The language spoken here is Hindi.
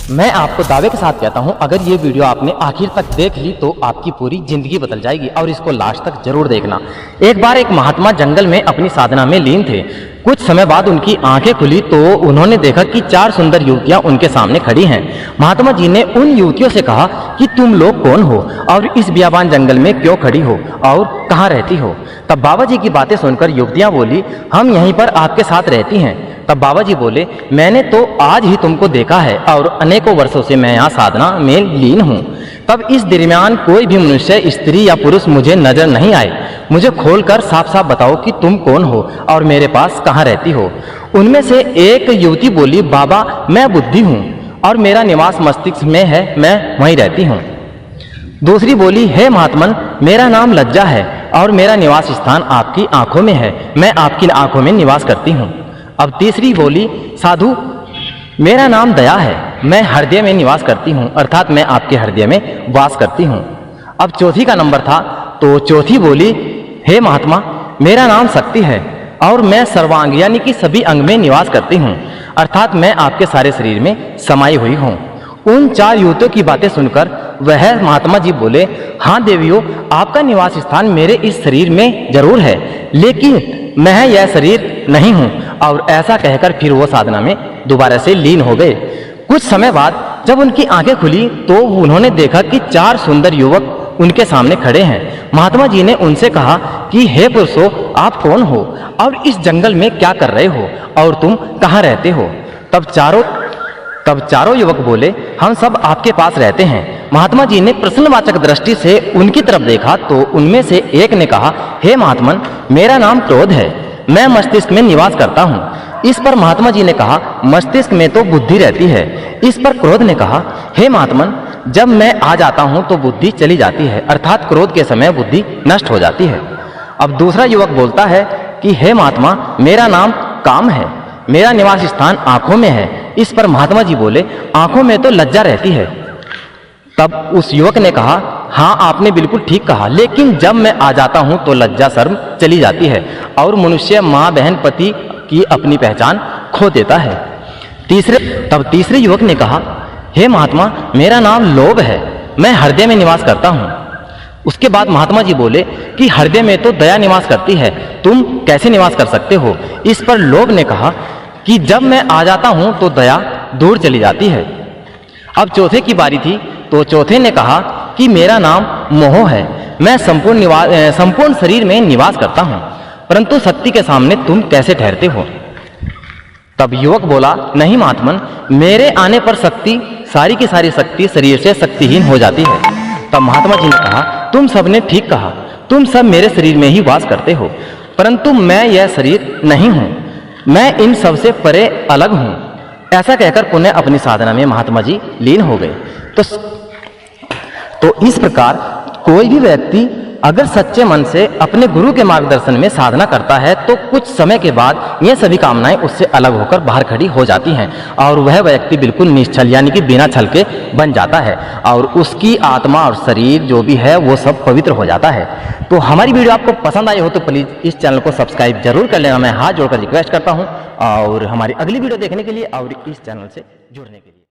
मैं आपको दावे के साथ कहता हूं, अगर ये वीडियो आपने आखिर तक देख ली तो आपकी पूरी जिंदगी बदल जाएगी और इसको लास्ट तक जरूर देखना। एक बार एक महात्मा जंगल में अपनी साधना में लीन थे। कुछ समय बाद उनकी आंखें खुली तो उन्होंने देखा कि 4 सुंदर युवतियां उनके सामने खड़ी हैं। महात्मा जी ने उन युवतियों से कहा कि तुम लोग कौन हो और इस बियाबान जंगल में क्यों खड़ी हो और कहाँ रहती हो। तब बाबा जी की बातें सुनकर युवतियां बोली, हम यहीं पर आपके साथ रहती हैं। तब बाबा जी बोले, मैंने तो आज ही तुमको देखा है और अनेकों वर्षों से मैं यहाँ साधना में लीन हूँ। तब इस दरमियान कोई भी मनुष्य, स्त्री या पुरुष मुझे नजर नहीं आए। मुझे खोलकर साफ साफ बताओ कि तुम कौन हो और मेरे पास कहाँ रहती हो। उनमें से एक युवती बोली, बाबा मैं बुद्धि हूँ और मेरा निवास मस्तिष्क में है, मैं वहीं रहती हूँ। दूसरी बोली, हे महात्मन मेरा नाम लज्जा है और मेरा निवास स्थान आपकी आंखों में है, मैं आपकी आंखों में निवास करती हूँ। अब तीसरी बोली, साधु मेरा नाम दया है, मैं हृदय में निवास करती हूँ, अर्थात मैं आपके हृदय में वास करती हूँ। अब चौथी का नंबर था तो चौथी बोली, हे महात्मा मेरा नाम शक्ति है और मैं सर्वांग यानी कि सभी अंग में निवास करती हूँ, अर्थात मैं आपके सारे शरीर में समाई हुई हूँ। उन 4 युवतियों की बातें सुनकर वह महात्मा जी बोले, हाँ देवियों आपका निवास स्थान मेरे इस शरीर में जरूर है, लेकिन मैं यह शरीर नहीं हूँ। और ऐसा कहकर फिर वो साधना में दोबारा से लीन हो गए। कुछ समय बाद जब उनकी आंखें खुली तो उन्होंने देखा कि 4 सुंदर युवक उनके सामने खड़े हैं। महात्मा जी ने उनसे कहा कि हे पुरुषों आप कौन हो और इस जंगल में क्या कर रहे हो और तुम कहाँ रहते हो। तब चारों युवक बोले, हम सब आपके पास रहते हैं। महात्मा जी ने प्रश्नवाचक दृष्टि से उनकी तरफ देखा तो उनमें से एक ने कहा, हे महात्मन मेरा नाम क्रोध है, मैं मस्तिष्क में निवास करता हूँ। इस पर महात्मा जी ने कहा, मस्तिष्क में तो बुद्धि रहती है। इस पर क्रोध ने कहा, हे महात्मन जब मैं आ जाता हूँ तो बुद्धि चली जाती है, अर्थात क्रोध के समय बुद्धि नष्ट हो जाती है। अब दूसरा युवक बोलता है कि हे महात्मा मेरा नाम काम है, मेरा निवास स्थान आंखों में है। इस पर महात्मा जी बोले, आंखों में तो लज्जा रहती है। तब उस युवक ने कहा, हाँ आपने बिल्कुल ठीक कहा, लेकिन जब मैं आ जाता हूं तो लज्जा शर्म चली जाती है और मनुष्य माँ बहन पति की अपनी पहचान खो देता है। तीसरे युवक ने कहा, हे महात्मा मेरा नाम लोभ है, मैं हृदय में निवास करता हूँ। उसके बाद महात्मा जी बोले कि हृदय में तो दया निवास करती है, तुम कैसे निवास कर सकते हो। इस पर लोभ ने कहा कि जब मैं आ जाता हूं तो दया दूर चली जाती है। अब चौथे की बारी थी तो चौथे ने कहा कि मेरा नाम मोह है, मैं संपूर्ण शरीर में निवास करता हूं, परंतु शक्ति के सामने तुम कैसे ठहरते हो। तब युवक बोला, नहीं महात्मन मेरे आने पर शक्ति सारी की सारी शक्ति शरीर से शक्तिहीन हो जाती है। तब महात्मा जी ने कहा, तुम सबने ठीक कहा, तुम सब मेरे शरीर में ही वास करते हो, परंतु मैं यह शरीर नहीं हूं, मैं इन सब से परे अलग हूं। ऐसा कहकर पुनः अपनी साधना में महात्मा जी लीन हो गए। तो इस प्रकार कोई भी व्यक्ति अगर सच्चे मन से अपने गुरु के मार्गदर्शन में साधना करता है तो कुछ समय के बाद ये सभी कामनाएं उससे अलग होकर बाहर खड़ी हो जाती हैं और वह व्यक्ति बिल्कुल निश्चल यानी कि बिना छल के बन जाता है और उसकी आत्मा और शरीर जो भी है वो सब पवित्र हो जाता है। तो हमारी वीडियो आपको पसंद आई हो तो प्लीज़ इस चैनल को सब्सक्राइब जरूर कर लेना, मैं हाथ जोड़कर रिक्वेस्ट करता हूँ, और हमारी अगली वीडियो देखने के लिए और इस चैनल से जुड़ने के लिए।